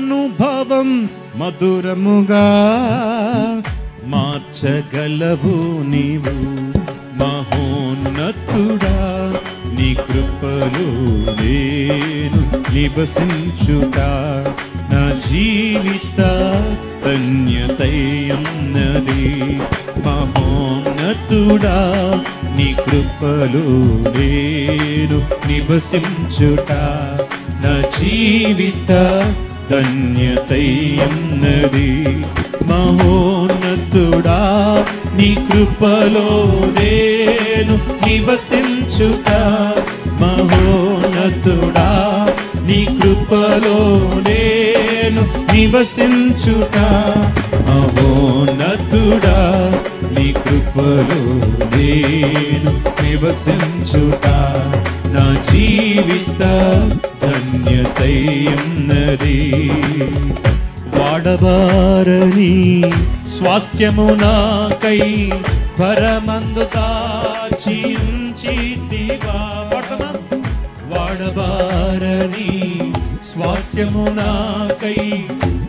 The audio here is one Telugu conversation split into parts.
అనుభవం మధురముగా మార్చగలవు నీవు. మహోన్నతుడా నీ కృపలో నేను నివసించుట నా జీవిత ధన్యతయన్నది. మహోన్నతుడా నీ కృపలో నేను నివసించుట నా జీవిత ధన్యతయన్నది. మహోన్నతుడా నీ కృపలో నేను నివసించుట. మహోన్నతుడా నీ కృపలో నేను నివసించుట. మహోన్నతుడా నీ కృపలో నేను నివసించుట నా జీవిత ధన్యతయన్నది. వాడబారని స్వాస్థ్యము నాకై పరమందు దాచి ఉంచితివా. వాడబారని స్వాస్థ్యము నాకై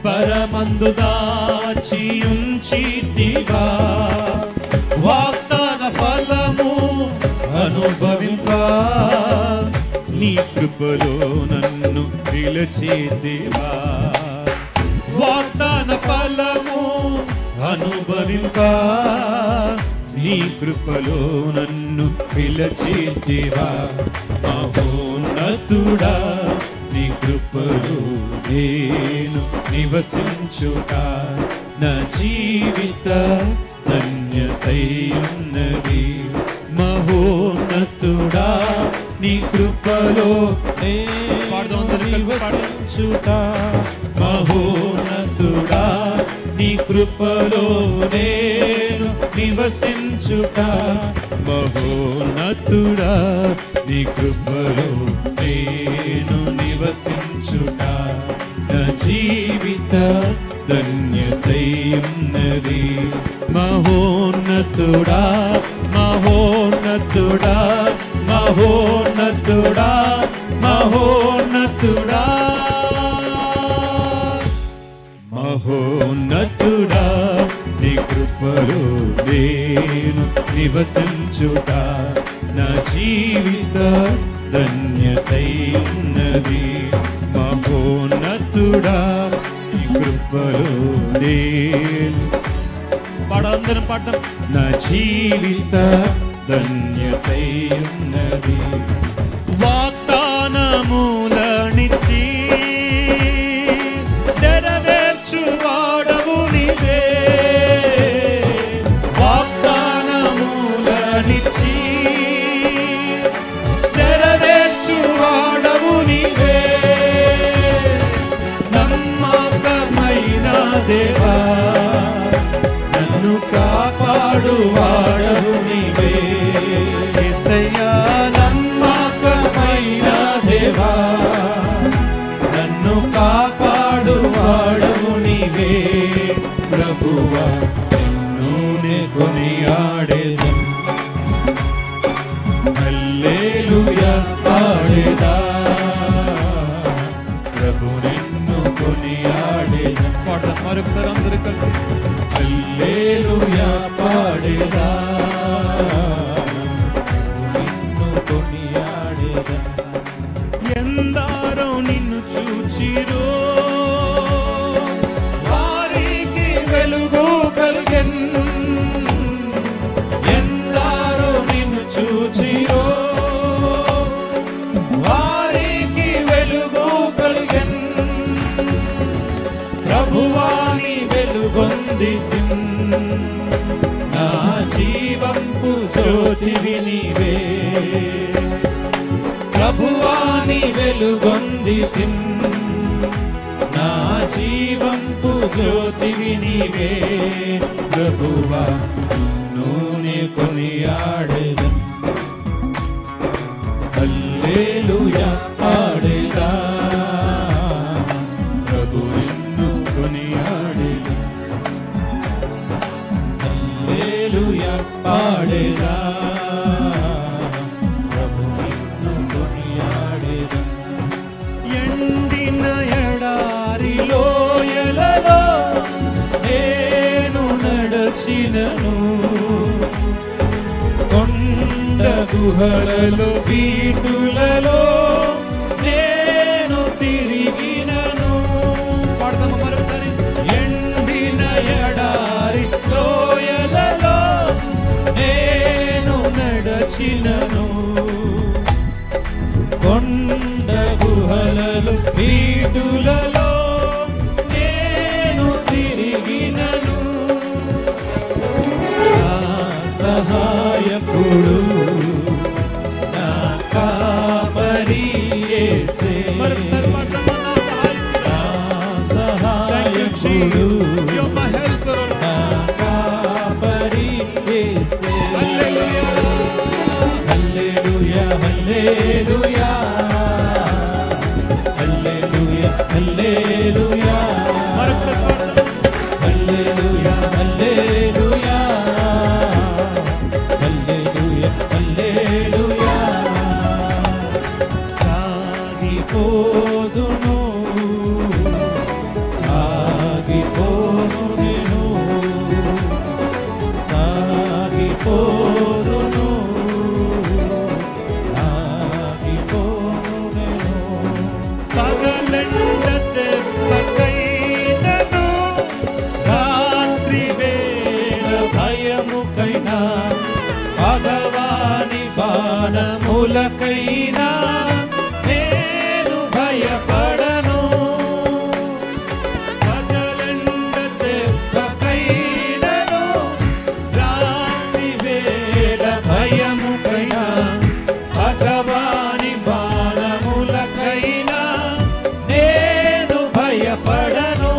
పరమందు దాచి ఉంచితివా. వాగ్దాన ఫలము అనుభవింప నీ కృపలో నన్ను పిలిచితివా. వాగ్దాన ఫలము అనుభవింప నీ కృపలో నన్ను పిలిచితివా. మహోన్నతుడా నీ కృపలో నేను నివసించుట నా జీవిత ధన్యతయన్నది. మహోన్నతుడా నీ కృపలో నివసించుట. మహోన్నతుడా నీ కృపలో నేను నివసించుట. మహోన్నతుడా నీ కృపలో నేను నివసించుట నా జీవిత ధన్యతయన్నది. మహోన్నతుడా మహోన్నతుడా మహోన్నతుడా మహోన్నతుడా మహోన్నతుడా నీ కృపలో నేను నివసించుట నా జీవిత ధన్యతయన్నది. మహోన్నతుడా నీ కృపలో నేను పాడందరం పాడటం నా జీవిత ధన్యతయన్నది. వాగ్దానములనిచ్చి నెరవేర్చువాడవు నీవే. వాగ్దానములనిచ్చి నెరవేర్చువాడవు నీవే. నమ్మకమైన దేవా నన్ను కాపాడువాడవు నీవే. యేసయ్యా నమ్మకమైన దేవా నన్ను కాపాడువాడవు నీవే. ప్రభువా నిన్ను కొనియాడేదం హల్లెలూయా పాడేదా. ప్రభు నిన్ను కొనియాడేదం. పాడదాం మరొకసారి అందరూ కలిసి. హల్లెలూయా పాడేదా. నిన్ను కొనియాడేదా. ఎందరో నిన్ను చూచిరో వారికి వెలుగు కలిగెన్. ఎందరో నిన్ను చూచిరో వారికి వెలుగు కలిగెన్. ప్రభువాని వెలుగొంది నా జీవంపు జ్యోతివి నీవే. ప్రభువాని వెలుగొంది నా జీవంపు జ్యోతివి నీవే. ప్రభువా నూనె కొనియాడేదం హల్లెలూయా పాడేదా. ప్రభు నిన్ను కొనియాడేదం హల్లెలూయా పాడేదా. ప్రభు నిన్ను కొనియాడేదం. ఎండిన ఎడారిలో గుహలలో బీటులలో నేను తిరిగినను. పాడతామా మరోసారి? ఎండిన ఎడారి లోయలలో నేను నడచినను. కొండ గుహలలో బీటులలో నేను తిరిగినను. నా సహాయకుడు నా కాపరి యేసే. నా సహాయకుడు నా కాపరి యేసే. హల్లెలూయా హల్లెలూయా హల్లెలూయా హల్లెలూయా హల్లెలూయా హల్లెలూయా హల్లెలూయా హల్లెలూయా హల్లెలూయా. సాగిపోదును ఆగిపోను నేను. సాగిపోదును ఆగిపోను నేను. పగలెండ దెబ్బకైనను రాత్రి వేళ భయముకైనా భగవాని బాణములకైనా నేను భయపడను. పగలెండ దెబ్బకైనను రాత్రి వేళ భయముకైనా భగవాని బాణములకైనా నేను భయపడను.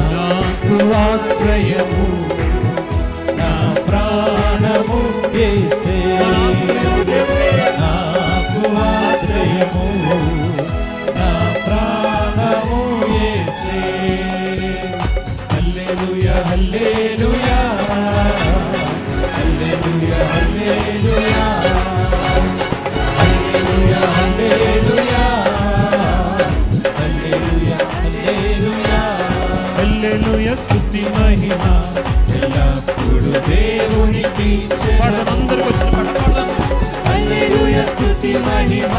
నాకు ఆశ్రయము నా ప్రాణము యేసే. నాకు ఆశ్రయము నా ప్రాణము యేసే. హల్లెలూయా హల్లెలూయా హల్లెలూయా హల్లెలూయా హల్లెలూయా హల్లెలూయా హల్లెలూయా హల్లెలూయా. హల్లెలూయా స్తుతి మహిమ ఎల్లప్పుడు దేవునికి చెందును. హల్లెలూయా స్తుతి మహిమ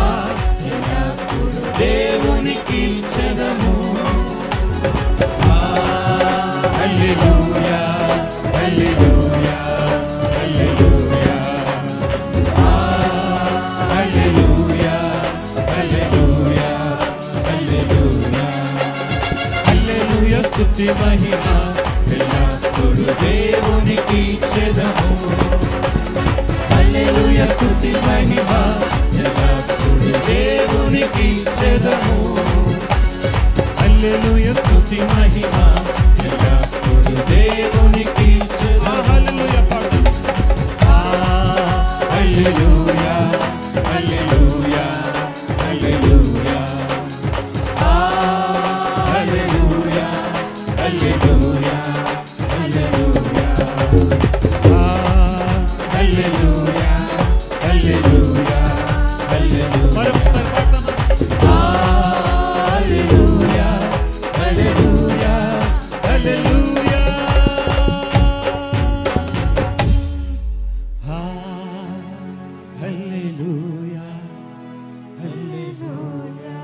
ఎల్లప్పుడు దేవునికి చెందును. హల్లెలూయా హల్లెలూయా హల్లెలూయా హల్లెలూయా హల్లెలూయా హల్లెలూయా. హల్లెలూయా స్తుతి మహిమ ఎల్లప్పుడు దేవునికి చెందును. హల్లెలూయా స్తుతి మహిమ ఎల్లప్పుడు దేవునికి చెందును. హల్లెలూయా స్తుతి మహిమ ఎల్లప్పుడు దేవునికి చెందును. హల్లెలూయా పాడండి. హల్లెలూయా హల్లెలూయా హల్లెలూయా హల్లెలూయా హల్లెలూయా హల్లెలూయా హల్లెలూయా హల్లెలూయా హల్లెలూయా. హల్లెలూయా హల్లెలూయా హల్లెలూయా. హల్లెలూయా హల్లెలూయా.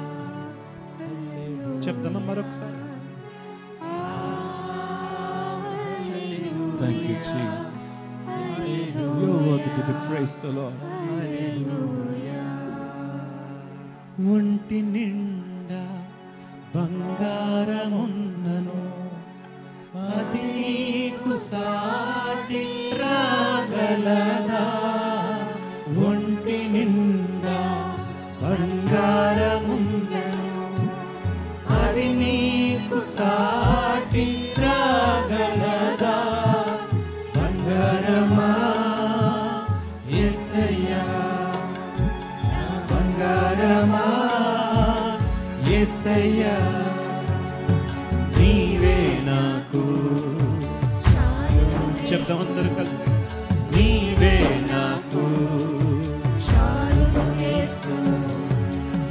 చెప్తామా మరొకసారి? Thank you, Jesus. You're worthy to be praised, the Lord. ఒంటి నిండా బంగారమున్నను అది నీకు సాటి రాగలదా. ఒంటి నిండా బంగారమున్నను అది నీకు సాటి రాగలదా. బంగారమా యేసయ్యా బంగారమా యేసయ్యా నీవే నాకు. చెప్దాం అందరూ కలిసి. నీవే నాకు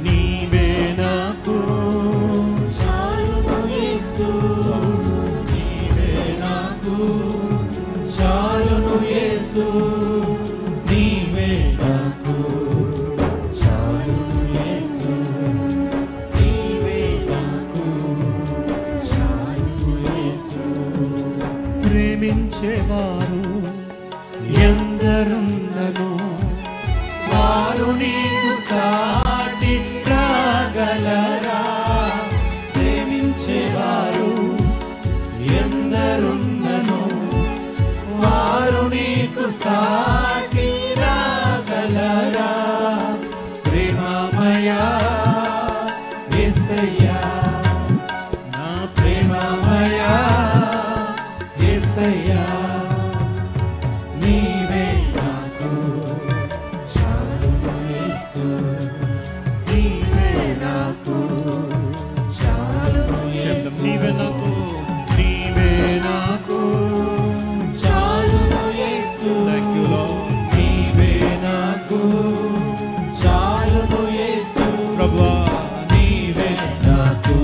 నీవే నాకు నీవే నాకు చాలును యేసు. నీవే ప్రేమించేవారు ఎందరున్నను, వారు నీకు సాటి రాగలరా? ప్రేమించేవారు ఎందరున్నను, వారు నీకు సాటి రాగలరా? ప్రేమమయా యేసయ్యా, నా ప్రేమమయా యేసయ్యా, నీవే నాకు చాలును యేసు, నీవే నాకు చాలును యేసు, నీవే నాకు, నీవే నాకు చాలును యేసు. Thank you lord. నీవే నాకు చాలును యేసు ప్రభువా, నీవే నాకు